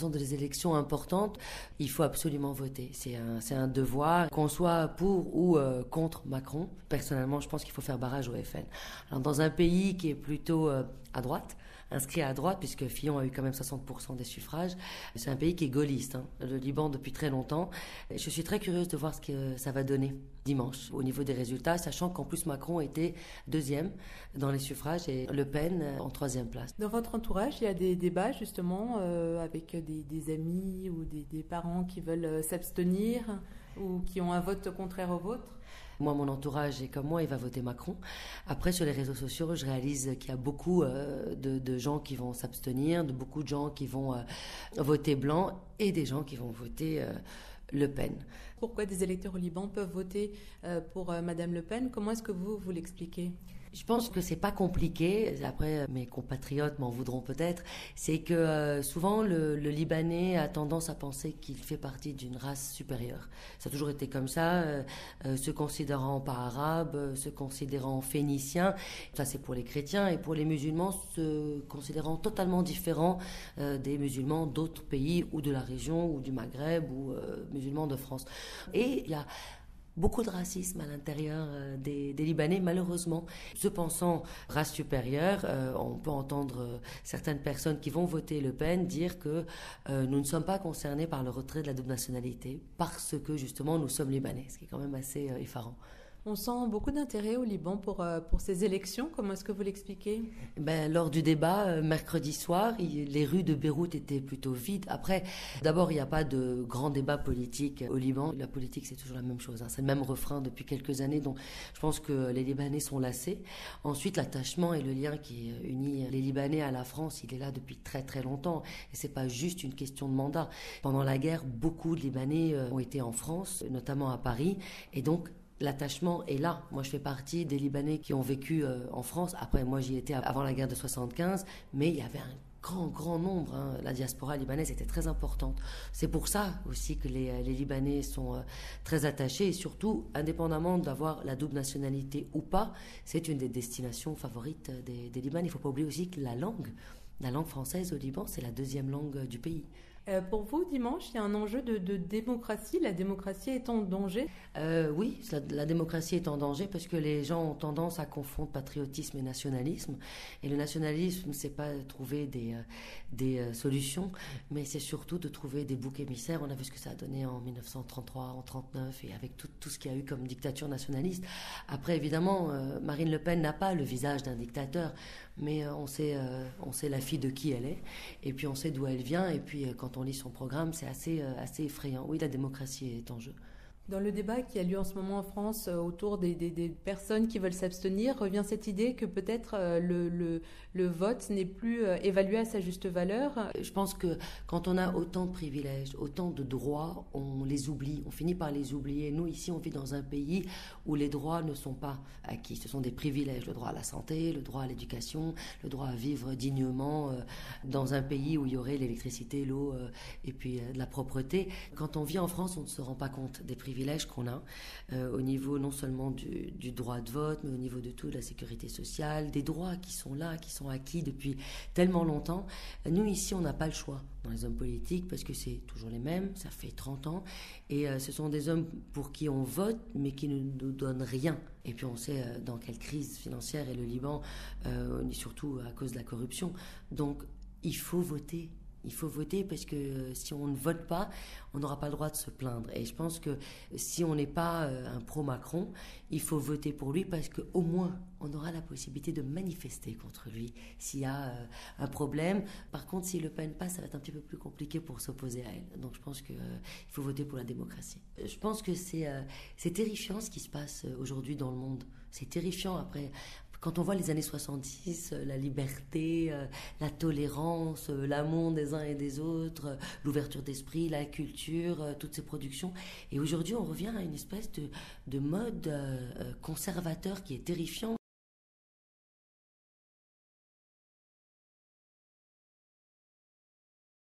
sont des élections importantes, il faut absolument voter. C'est un devoir, qu'on soit pour ou contre Macron. Personnellement, je pense qu'il faut faire barrage au FN. Alors, dans un pays qui est plutôt à droite, inscrit à droite, puisque Fillon a eu quand même 60% des suffrages. C'est un pays qui est gaulliste, le Liban depuis très longtemps. Je suis très curieuse de voir ce que ça va donner dimanche au niveau des résultats, sachant qu'en plus Macron était deuxième dans les suffrages et Le Pen en troisième place. Dans votre entourage, il y a des débats justement avec des amis ou des parents qui veulent s'abstenir ou qui ont un vote contraire au vôtre? Moi, mon entourage est comme moi, il va voter Macron. Après, sur les réseaux sociaux, je réalise qu'il y a beaucoup de gens qui vont s'abstenir, de beaucoup de gens qui vont voter blanc et des gens qui vont voter Le Pen. Pourquoi des électeurs au Liban peuvent voter pour Madame Le Pen? Comment est-ce que vous l'expliquez? Je pense que c'est pas compliqué. Après, mes compatriotes m'en voudront peut-être. C'est que souvent le Libanais a tendance à penser qu'il fait partie d'une race supérieure. Ça a toujours été comme ça, se considérant pas arabe, se considérant phénicien. Ça c'est pour les chrétiens, et pour les musulmans, se considérant totalement différents des musulmans d'autres pays ou de la région ou du Maghreb ou musulmans de France. Et il y a beaucoup de racisme à l'intérieur des Libanais, malheureusement. Se pensant race supérieure, on peut entendre certaines personnes qui vont voter Le Pen dire que nous ne sommes pas concernés par le retrait de la double nationalité parce que justement nous sommes Libanais, ce qui est quand même assez effarant. On sent beaucoup d'intérêt au Liban pour ces élections. Comment est-ce que vous l'expliquez? Lors du débat, mercredi soir, les rues de Beyrouth étaient plutôt vides. Après, d'abord, il n'y a pas de grand débat politique au Liban. La politique, c'est toujours la même chose. C'est le même refrain depuis quelques années. Donc, je pense que les Libanais sont lassés. Ensuite, l'attachement et le lien qui unit les Libanais à la France, il est là depuis très très longtemps. Et c'est pas juste une question de mandat. Pendant la guerre, beaucoup de Libanais ont été en France, notamment à Paris. Et donc, l'attachement est là. Moi, je fais partie des Libanais qui ont vécu en France. Après, moi, j'y étais avant la guerre de 75, mais il y avait un grand nombre. La diaspora libanaise était très importante. C'est pour ça aussi que les Libanais sont très attachés, et surtout, indépendamment d'avoir la double nationalité ou pas, c'est une des destinations favorites des Libanais. Il ne faut pas oublier aussi que la langue française au Liban, c'est la deuxième langue du pays. Pour vous, dimanche, il y a un enjeu de démocratie. La démocratie est en danger? Oui, la démocratie est en danger parce que les gens ont tendance à confondre patriotisme et nationalisme. Et le nationalisme, c'est pas trouver des solutions, mais c'est surtout de trouver des boucs émissaires. On a vu ce que ça a donné en 1933, en 1939, et avec tout ce qu'il y a eu comme dictature nationaliste. Après, évidemment, Marine Le Pen n'a pas le visage d'un dictateur, mais on sait la fille de qui elle est, et puis on sait d'où elle vient, et puis quand on lit son programme, c'est assez effrayant. Oui, la démocratie est en jeu. Dans le débat qui a lieu en ce moment en France autour des personnes qui veulent s'abstenir, revient cette idée que peut-être le vote n'est plus évalué à sa juste valeur. Je pense que quand on a autant de privilèges, autant de droits, on les oublie, on finit par les oublier. Nous, ici, on vit dans un pays où les droits ne sont pas acquis. Ce sont des privilèges, le droit à la santé, le droit à l'éducation, le droit à vivre dignement dans un pays où il y aurait l'électricité, l'eau et puis de la propreté. Quand on vit en France, on ne se rend pas compte des privilèges qu'on a au niveau non seulement du droit de vote, mais au niveau de tout, de la sécurité sociale, des droits qui sont là, qui sont acquis depuis tellement longtemps. Nous, ici, on n'a pas le choix dans les hommes politiques parce que c'est toujours les mêmes, ça fait 30 ans, et ce sont des hommes pour qui on vote, mais qui ne nous donnent rien. Et puis on sait dans quelle crise financière est le Liban, surtout à cause de la corruption. Donc, il faut voter. Il faut voter parce que si on ne vote pas, on n'aura pas le droit de se plaindre. Et je pense que si on n'est pas un pro-Macron, il faut voter pour lui parce qu'au moins, on aura la possibilité de manifester contre lui s'il y a un problème. Par contre, si Le Pen passe, ça va être un petit peu plus compliqué pour s'opposer à elle. Donc je pense qu'il faut voter pour la démocratie. Je pense que c'est terrifiant ce qui se passe aujourd'hui dans le monde. C'est terrifiant après. Quand on voit les années 70, la liberté, la tolérance, l'amour des uns et des autres, l'ouverture d'esprit, la culture, toutes ces productions. Et aujourd'hui, on revient à une espèce de mode conservateur qui est terrifiant.